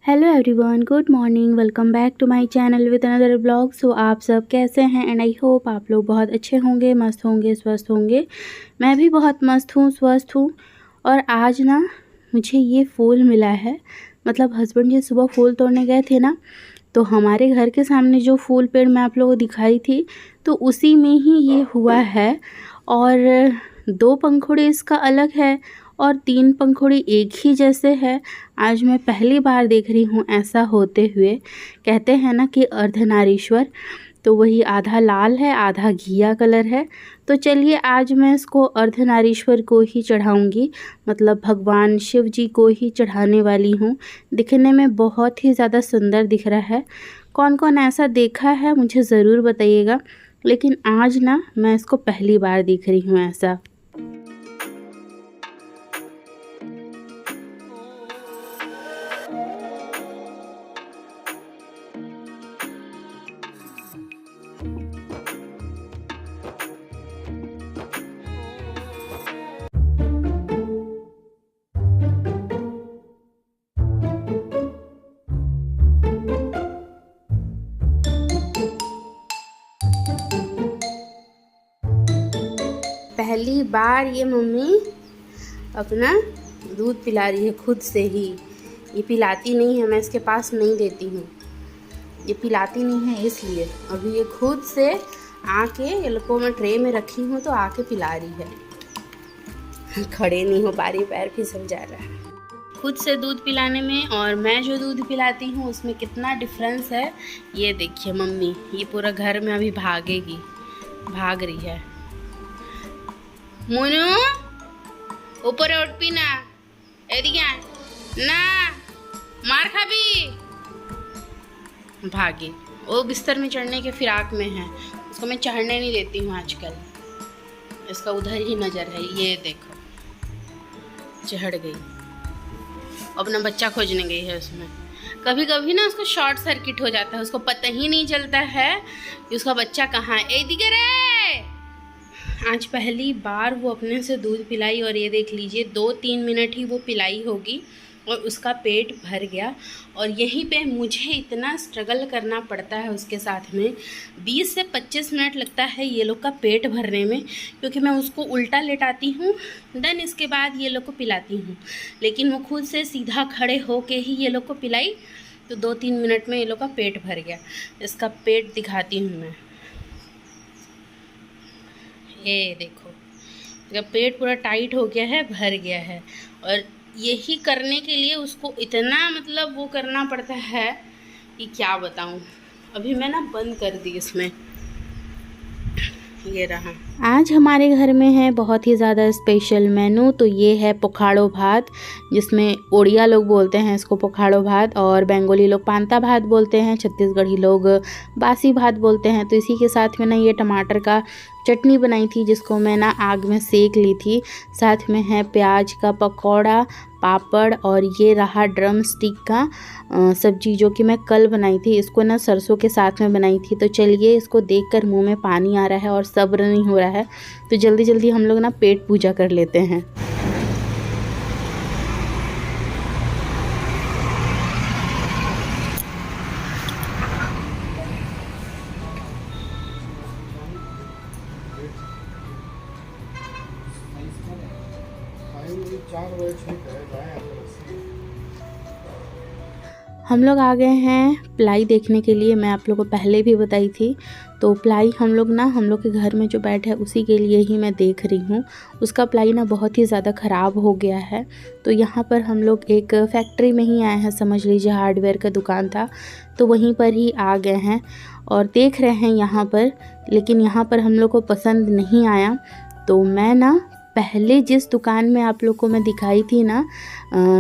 Hello everyone, good morning. Welcome back to my channel with another blog. So आप सब कैसे हैं? And I hope आप लोग बहुत अच्छे होंगे, मस्त होंगे, स्वस्थ होंगे। मैं भी बहुत मस्त हूँ, स्वस्थ हूँ। और आज ना मुझे ये फूल मिला है। मतलब हस्बैंड जी सुबह फूल तोड़ने गए थे ना, तो हमारे घर के सामने जो फूल पेड़ मैं आप लोगों को दिखाई थी, तो उसी में ही ये हुआ है। और 2 पंखुड़ी इसका अलग है और 3 पंखुड़ी एक ही जैसे है। आज मैं पहली बार देख रही हूँ ऐसा होते हुए। कहते हैं ना कि अर्धनारीश्वर, तो वही आधा लाल है आधा घिया कलर है। तो चलिए आज मैं इसको अर्धनारीश्वर को ही चढ़ाऊँगी, मतलब भगवान शिव जी को ही चढ़ाने वाली हूँ। दिखने में बहुत ही ज़्यादा सुंदर दिख रहा है। कौन कौन ऐसा देखा है मुझे ज़रूर बताइएगा, लेकिन आज ना मैं इसको पहली बार देख रही हूँ ऐसा। पहली बार ये मम्मी अपना दूध पिला रही है खुद से ही। ये पिलाती नहीं है, मैं इसके पास नहीं देती हूँ। ये पिलाती नहीं है इसलिए अभी ये खुद से आके, ये लोग को मैं ट्रे में रखी हूँ तो आके पिला रही है। खड़े नहीं हो पा रही, पैर फिसल जा रहा है खुद से दूध पिलाने में और मैं जो दूध पिलाती हूँ उसमें कितना डिफरेंस है। ये देखिए मम्मी, ये पूरा घर में अभी भागेगी, भाग रही है। मोनू ऊपर उठ पीना एदिया ना मार खाबी। भागे, वो बिस्तर में चढ़ने के फिराक में है, उसको मैं चढ़ने नहीं देती हूँ आजकल। इसका उधर ही नज़र है। ये देखो चढ़ गई, अपना बच्चा खोजने गई है उसमें। कभी कभी ना उसको शॉर्ट सर्किट हो जाता है, उसको पता ही नहीं चलता है कि उसका बच्चा कहाँ है। एदिके रे, आज पहली बार वो अपने से दूध पिलाई और ये देख लीजिए 2-3 मिनट ही वो पिलाई होगी और उसका पेट भर गया। और यहीं पे मुझे इतना स्ट्रगल करना पड़ता है उसके साथ में, 20 से 25 मिनट लगता है ये लोग का पेट भरने में, क्योंकि मैं उसको उल्टा लेटाती हूँ, देन इसके बाद ये लोग को पिलाती हूँ। लेकिन वो खुद से सीधा खड़े होके ही ये लोग को पिलाई, तो 2-3 मिनट में ये लोग का पेट भर गया। इसका पेट दिखाती हूँ मैं, ये देखो इसका पेट पूरा टाइट हो गया है, भर गया है। और यही करने के लिए उसको इतना मतलब वो करना पड़ता है कि क्या बताऊं। अभी मैं ना बंद कर दी इसमें। ये रहा, आज हमारे घर में है बहुत ही ज़्यादा स्पेशल मेनू। तो ये है पोखाड़ो भात, जिसमें ओडिया लोग बोलते हैं इसको पोखाड़ो भात, और बंगाली लोग पांता भात बोलते हैं, छत्तीसगढ़ी लोग बासी भात बोलते हैं। तो इसी के साथ में ना ये टमाटर का चटनी बनाई थी, जिसको मैं ना आग में सेक ली थी। साथ में है प्याज का पकौड़ा, पापड़, और ये रहा ड्रम स्टिक का सब्जी, जो कि मैं कल बनाई थी। इसको ना सरसों के साथ में बनाई थी। तो चलिए, इसको देखकर मुंह में पानी आ रहा है और सब्र नहीं हो रहा है, तो जल्दी जल्दी हम लोग ना पेट पूजा कर लेते हैं। हम लोग आ गए हैं प्लाई देखने के लिए। मैं आप लोगों को पहले भी बताई थी। तो प्लाई हम लोग के घर में जो बेड है उसी के लिए ही मैं देख रही हूँ। उसका प्लाई ना बहुत ही ज़्यादा ख़राब हो गया है। तो यहाँ पर हम लोग एक फैक्ट्री में ही आए हैं, समझ लीजिए हार्डवेयर का दुकान था, तो वहीं पर ही आ गए हैं और देख रहे हैं यहाँ पर। लेकिन यहाँ पर हम लोग को पसंद नहीं आया, तो मैं ना पहले जिस दुकान में आप लोग को मैं दिखाई थी ना,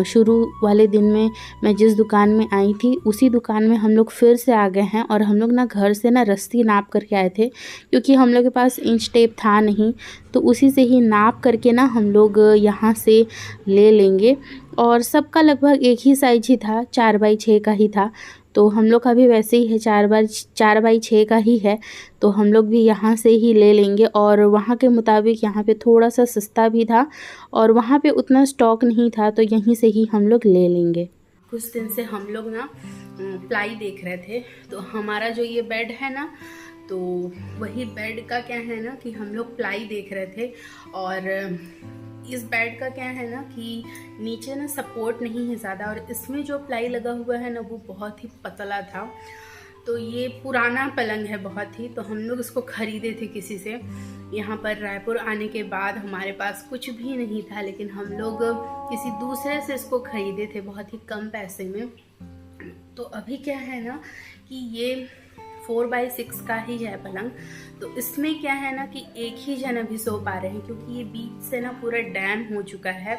शुरू वाले दिन में मैं जिस दुकान में आई थी, उसी दुकान में हम लोग फिर से आ गए हैं। और हम लोग ना घर से ना रस्सी नाप करके आए थे, क्योंकि हम लोग के पास इंच टेप था नहीं, तो उसी से ही नाप करके ना हम लोग यहाँ से ले लेंगे। और सबका लगभग एक ही साइज ही था, 4x6 का ही था। तो हम लोग का भी वैसे ही है, 4x6 का ही है। तो हम लोग भी यहाँ से ही ले लेंगे। और वहाँ के मुताबिक यहाँ पे थोड़ा सा सस्ता भी था और वहाँ पे उतना स्टॉक नहीं था, तो यहीं से ही हम लोग ले लेंगे। कुछ दिन से हम लोग ना प्लाई देख रहे थे। तो हमारा जो ये बेड है ना, तो वही बेड का क्या है ना कि हम लोग प्लाई देख रहे थे। और इस बेड का क्या है ना कि नीचे ना सपोर्ट नहीं है ज़्यादा, और इसमें जो प्लाई लगा हुआ है ना वो बहुत ही पतला था। तो ये पुराना पलंग है बहुत ही, तो हम लोग इसको ख़रीदे थे किसी से। यहाँ पर रायपुर आने के बाद हमारे पास कुछ भी नहीं था, लेकिन हम लोग किसी दूसरे से इसको ख़रीदे थे बहुत ही कम पैसे में। तो अभी क्या है ना कि ये 4x6 का ही है पलंग। तो इसमें क्या है ना कि एक ही जन अभी सो पा रहे हैं, क्योंकि ये बीच से ना पूरा डैम हो चुका है।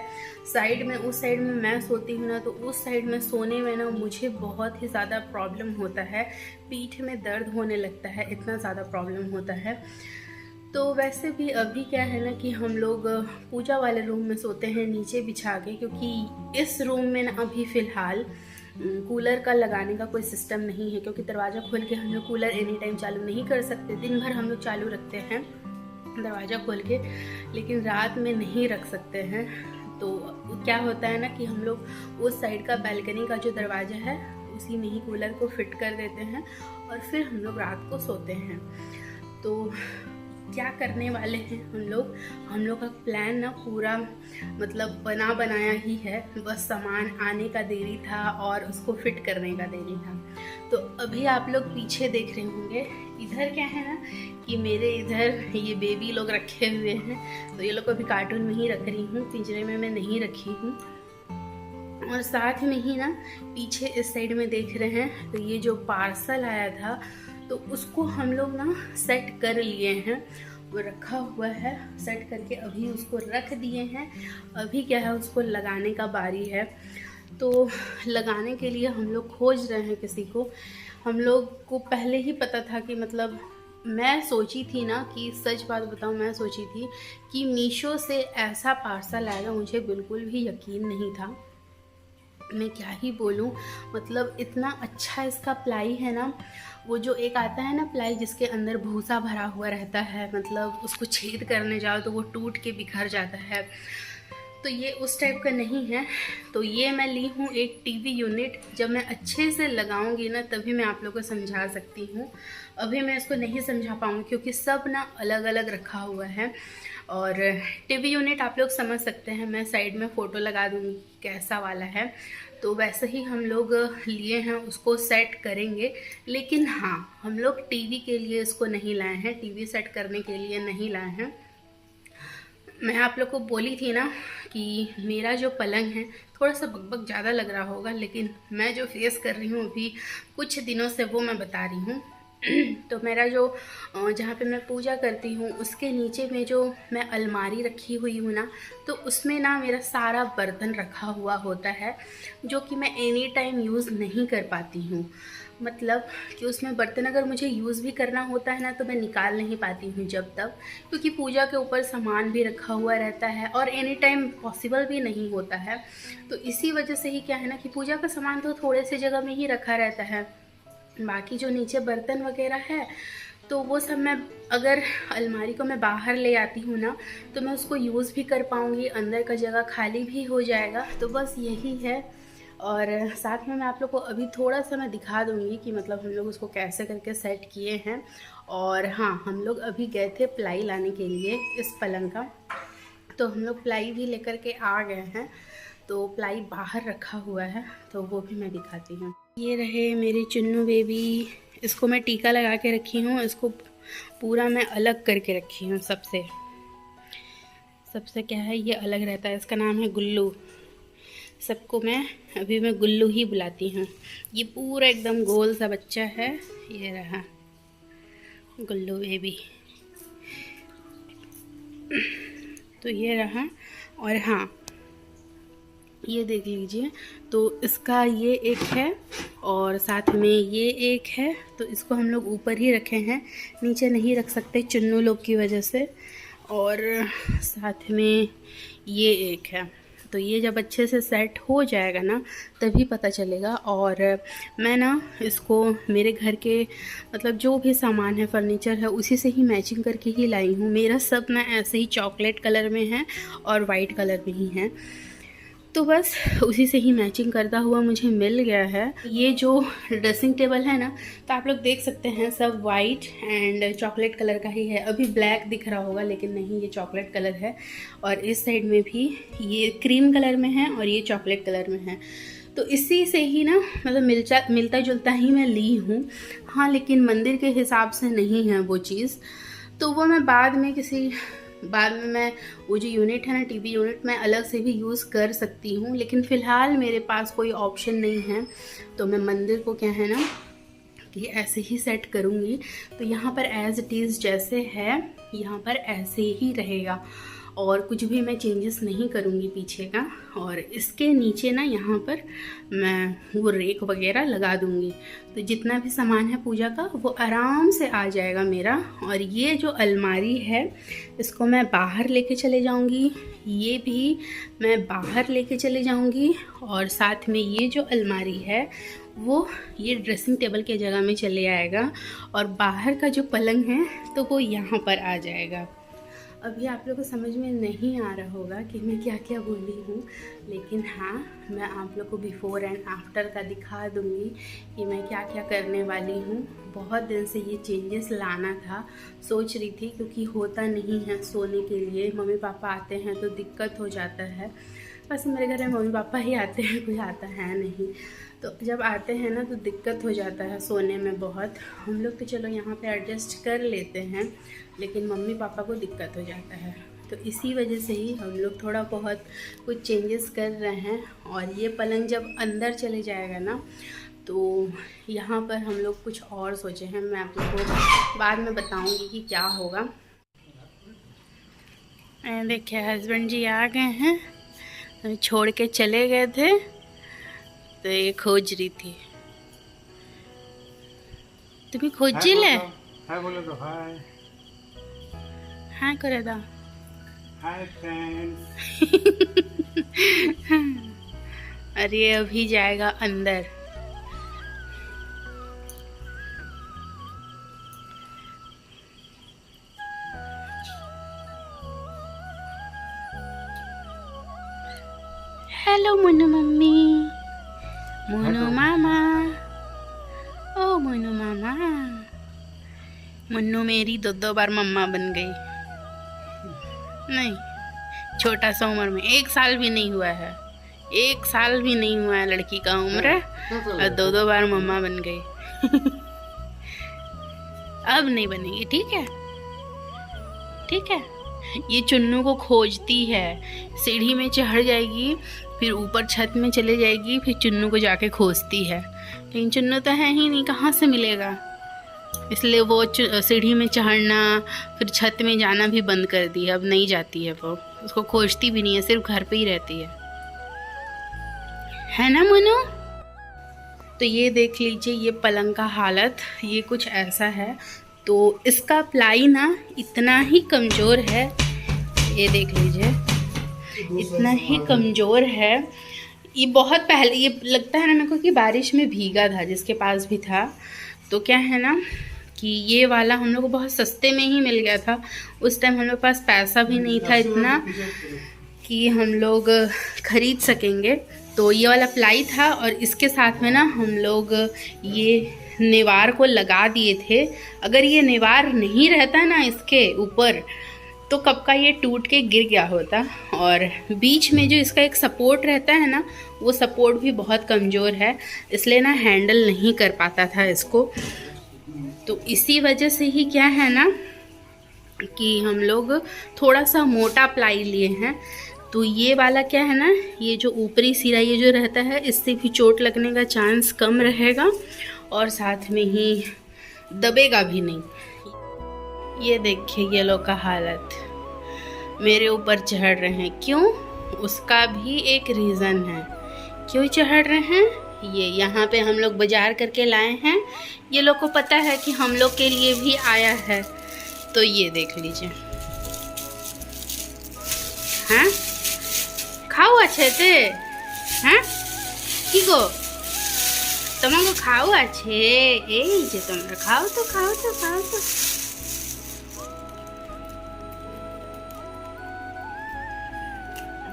साइड में, उस साइड में मैं सोती हूँ ना, तो उस साइड में सोने में ना मुझे बहुत ही ज़्यादा प्रॉब्लम होता है, पीठ में दर्द होने लगता है, इतना ज़्यादा प्रॉब्लम होता है। तो वैसे भी अभी क्या है ना कि हम लोग पूजा वाले रूम में सोते हैं नीचे बिछा के, क्योंकि इस रूम में ना अभी फ़िलहाल कूलर का लगाने का कोई सिस्टम नहीं है, क्योंकि दरवाज़ा खोल के हम लोग कूलर एनी टाइम चालू नहीं कर सकते। दिन भर हम लोग चालू रखते हैं दरवाज़ा खोल के, लेकिन रात में नहीं रख सकते हैं। तो क्या होता है ना कि हम लोग उस साइड का बालकनी का जो दरवाज़ा है उसी में ही कूलर को फिट कर देते हैं, और फिर हम लोग रात को सोते हैं। तो क्या करने वाले हैं हम लोग का प्लान ना पूरा मतलब बना बनाया ही है, बस सामान आने का देरी था और उसको फिट करने का देरी था। तो अभी आप लोग पीछे देख रहे होंगे, इधर क्या है ना कि मेरे इधर ये बेबी लोग रखे हुए हैं। तो ये लोग को अभी कार्टून में ही रख रही हूँ, पिंजरे में मैं नहीं रखी हूँ। और साथ में ही ना पीछे इस साइड में देख रहे हैं, तो ये जो पार्सल आया था तो उसको हम लोग ना सेट कर लिए हैं, वो रखा हुआ है। सेट करके अभी उसको रख दिए हैं। अभी क्या है, उसको लगाने का बारी है। तो लगाने के लिए हम लोग खोज रहे हैं किसी को। हम लोग को पहले ही पता था कि मतलब मैं सोची थी ना कि सच बात बताऊं, मैं सोची थी कि मीशो से ऐसा पार्सल आएगा, मुझे बिल्कुल भी यकीन नहीं था। मैं क्या ही बोलूं, मतलब इतना अच्छा इसका प्लाई है ना। वो जो एक आता है ना प्लाई जिसके अंदर भूसा भरा हुआ रहता है, मतलब उसको छेद करने जाओ तो वो टूट के बिखर जाता है, तो ये उस टाइप का नहीं है। तो ये मैं ली हूँ एक टीवी यूनिट। जब मैं अच्छे से लगाऊंगी ना तभी मैं आप लोगों को समझा सकती हूँ। अभी मैं इसको नहीं समझा पाऊँगी क्योंकि सब ना अलग अलग रखा हुआ है। और टीवी यूनिट आप लोग समझ सकते हैं, मैं साइड में फ़ोटो लगा दूँगी कैसा वाला है। तो वैसे ही हम लोग लिए हैं, उसको सेट करेंगे। लेकिन हाँ, हम लोग टीवी के लिए इसको नहीं लाए हैं, टीवी सेट करने के लिए नहीं लाए हैं। मैं आप लोग को बोली थी ना कि मेरा जो पलंग है थोड़ा सा बकबक ज़्यादा लग रहा होगा, लेकिन मैं जो फेस कर रही हूँ अभी कुछ दिनों से वो मैं बता रही हूँ। तो मेरा जो जहाँ पे मैं पूजा करती हूँ उसके नीचे में जो मैं अलमारी रखी हुई हूँ ना, तो उसमें ना मेरा सारा बर्तन रखा हुआ होता है, जो कि मैं एनी टाइम यूज़ नहीं कर पाती हूँ। मतलब कि उसमें बर्तन अगर मुझे यूज़ भी करना होता है ना तो मैं निकाल नहीं पाती हूँ जब तक, क्योंकि पूजा के ऊपर सामान भी रखा हुआ रहता है और एनी टाइम पॉसिबल भी नहीं होता है। तो इसी वजह से ही क्या है ना कि पूजा का सामान तो थोड़े से जगह में ही रखा रहता है, बाकी जो नीचे बर्तन वगैरह है तो वो सब मैं अगर अलमारी को मैं बाहर ले आती हूँ ना तो मैं उसको यूज़ भी कर पाऊँगी, अंदर का जगह खाली भी हो जाएगा। तो बस यही है। और साथ में मैं आप लोग को अभी थोड़ा सा मैं दिखा दूँगी कि मतलब हम लोग उसको कैसे करके सेट किए हैं। और हाँ, हम लोग अभी गए थे प्लाई लाने के लिए इस पलंग का, तो हम लोग प्लाई भी लेकर के आ गए हैं। तो प्लाई बाहर रखा हुआ है, तो वो भी मैं दिखाती हूँ। ये रहे मेरी चुन्नू बेबी, इसको मैं टीका लगा के रखी हूँ, इसको पूरा मैं अलग करके रखी हूँ सबसे क्या है, ये अलग रहता है, इसका नाम है गुल्लू। सबको मैं गुल्लू ही बुलाती हूँ। ये पूरा एकदम गोल सा बच्चा है, ये रहा गुल्लू बेबी। तो ये रहा। और हाँ, ये देख लीजिए, तो इसका ये एक है और साथ में ये एक है, तो इसको हम लोग ऊपर ही रखे हैं, नीचे नहीं रख सकते चुन्नू लोग की वजह से। और साथ में ये एक है, तो ये जब अच्छे से सेट हो जाएगा ना तभी पता चलेगा। और मैं ना इसको मेरे घर के मतलब जो भी सामान है, फर्नीचर है, उसी से ही मैचिंग करके ही लाई हूँ। मेरा सब ना ऐसे ही चॉकलेट कलर में है और वाइट कलर में ही है। तो बस उसी से ही मैचिंग करता हुआ मुझे मिल गया है। ये जो ड्रेसिंग टेबल है ना, तो आप लोग देख सकते हैं सब वाइट एंड चॉकलेट कलर का ही है। अभी ब्लैक दिख रहा होगा लेकिन नहीं, ये चॉकलेट कलर है। और इस साइड में भी ये क्रीम कलर में है और ये चॉकलेट कलर में है। तो इसी से ही ना मतलब मिलता जुलता ही मैं ली हूँ। हाँ, लेकिन मंदिर के हिसाब से नहीं है वो चीज़, तो वो मैं बाद में मैं वो जो यूनिट है ना, टीवी यूनिट, मैं अलग से भी यूज़ कर सकती हूँ। लेकिन फ़िलहाल मेरे पास कोई ऑप्शन नहीं है, तो मैं मंदिर को क्या है ना कि ऐसे ही सेट करूँगी। तो यहाँ पर एज़ इट इज़ जैसे है यहाँ पर ऐसे ही रहेगा और कुछ भी मैं चेंजेस नहीं करूँगी पीछे का। और इसके नीचे ना यहाँ पर मैं वो रेक वगैरह लगा दूँगी, तो जितना भी सामान है पूजा का वो आराम से आ जाएगा मेरा। और ये जो अलमारी है इसको मैं बाहर लेके चले जाऊँगी, ये भी मैं बाहर लेके चले जाऊँगी। और साथ में ये जो अलमारी है वो ये ड्रेसिंग टेबल के जगह में चले आएगा। और बाहर का जो पलंग है तो वो यहाँ पर आ जाएगा। अभी आप लोगों को समझ में नहीं आ रहा होगा कि मैं क्या क्या बोली हूँ, लेकिन हाँ, मैं आप लोग को बिफ़ोर एंड आफ्टर का दिखा दूँगी कि मैं क्या क्या करने वाली हूँ। बहुत दिन से ये चेंजेस लाना था, सोच रही थी, क्योंकि होता नहीं है सोने के लिए। मम्मी पापा आते हैं तो दिक्कत हो जाता है। बस मेरे घर में मम्मी पापा ही आते हैं, कोई आता है नहीं। तो जब आते हैं ना तो दिक्कत हो जाता है सोने में बहुत। हम लोग तो चलो यहाँ पे एडजस्ट कर लेते हैं, लेकिन मम्मी पापा को दिक्कत हो जाता है। तो इसी वजह से ही हम लोग थोड़ा बहुत कुछ चेंजेस कर रहे हैं। और ये पलंग जब अंदर चले जाएगा ना, तो यहाँ पर हम लोग कुछ और सोचे हैं। मैं आप लोग को बाद में बताऊँगी कि क्या होगा। देखिए हस्बैंड जी आ गए हैं, छोड़ के चले गए थे तो ये खोज रही थी। तुम्हें खोजी ले हाय बोलो तो हाय हाय करे दा हाय फ्रेंड्स। अरे अभी जाएगा अंदर। हेलो मुन्नू मम्मी, मुन्नू मामा, ओ मुन्नू मामा। मुन्नू मेरी दो बार मम्मा बन गई। नहीं, छोटा सा उम्र में 1 साल भी नहीं हुआ है, 1 साल भी नहीं हुआ है लड़की का उम्र, और 2 बार मम्मा बन गई। अब नहीं बनेगी, ठीक है, ठीक है। ये चुन्नू को खोजती है, सीढ़ी में चढ़ जाएगी, फिर ऊपर छत में चले जाएगी, फिर चुन्नू को जाके खोजती है। लेकिन चुन्नू तो है ही नहीं, कहाँ से मिलेगा, इसलिए वो सीढ़ी में चढ़ना फिर छत में जाना भी बंद कर दी है। अब नहीं जाती है, वो उसको खोजती भी नहीं है, सिर्फ घर पे ही रहती है ना मोनू। तो ये देख लीजिए, ये पलंग का हालत ये कुछ ऐसा है। तो इसका प्लाई ना इतना ही कमज़ोर है, ये देख लीजिए, इतना ही कमज़ोर है। ये बहुत पहले, ये लगता है ना मेरे को कि बारिश में भीगा था, जिसके पास भी था। तो क्या है ना कि ये वाला हम लोग को बहुत सस्ते में ही मिल गया था। उस टाइम हम लोग पास पैसा भी नहीं था इतना कि हम लोग ख़रीद सकेंगे। तो ये वाला प्लाई था, और इसके साथ में ना हम लोग ये नेवार को लगा दिए थे। अगर ये नेवार नहीं रहता ना इसके ऊपर, तो कब का ये टूट के गिर गया होता। और बीच में जो इसका एक सपोर्ट रहता है ना, वो सपोर्ट भी बहुत कमज़ोर है, इसलिए ना हैंडल नहीं कर पाता था इसको। तो इसी वजह से ही क्या है ना कि हम लोग थोड़ा सा मोटा प्लाई लिए हैं। तो ये वाला क्या है ना, ये जो ऊपरी सिरा ये जो रहता है, इससे भी चोट लगने का चांस कम रहेगा, और साथ में ही दबेगा भी नहीं। ये देखिए ये लोग का हालत, मेरे ऊपर चढ़ रहे हैं। क्यों? उसका भी एक रीज़न है क्यों चढ़ रहे हैं। ये यहाँ पे हम लोग बाजार करके लाए हैं, ये लोग को पता है कि हम लोग के लिए भी आया है। तो ये देख लीजिए, हाँ खाओ अच्छे से, हाँ की गो তোমাকে খাও আছে, এই যে তোমরা খাও তো খাও তো খাও তো।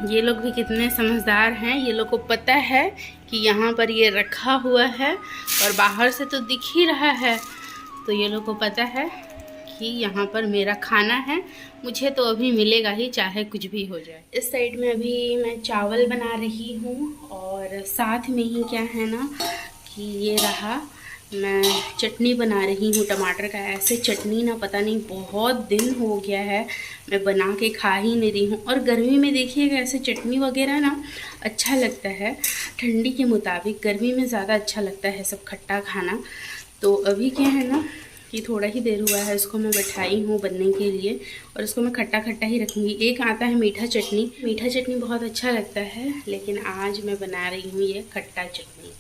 ये लोग भी कितने समझदार हैं, ये लोग को पता है कि यहाँ पर ये रखा हुआ है और बाहर से तो दिख ही रहा है, तो ये लोग को पता है कि यहाँ पर मेरा खाना है, मुझे तो अभी मिलेगा ही चाहे कुछ भी हो जाए। इस साइड में अभी मैं चावल बना रही हूँ और साथ में ही क्या है ना कि ये रहा, मैं चटनी बना रही हूँ टमाटर का। ऐसे चटनी ना पता नहीं बहुत दिन हो गया है मैं बना के खा ही नहीं रही हूँ। और गर्मी में देखिएगा ऐसे चटनी वगैरह ना अच्छा लगता है, ठंडी के मुताबिक गर्मी में ज़्यादा अच्छा लगता है सब खट्टा खाना। तो अभी क्या है ना कि थोड़ा ही देर हुआ है इसको मैं बैठाई हूँ बनने के लिए और इसको मैं खट्टा खट्टा ही रखूँगी। एक आता है मीठा चटनी, मीठा चटनी बहुत अच्छा लगता है, लेकिन आज मैं बना रही हूँ ये खट्टा चटनी।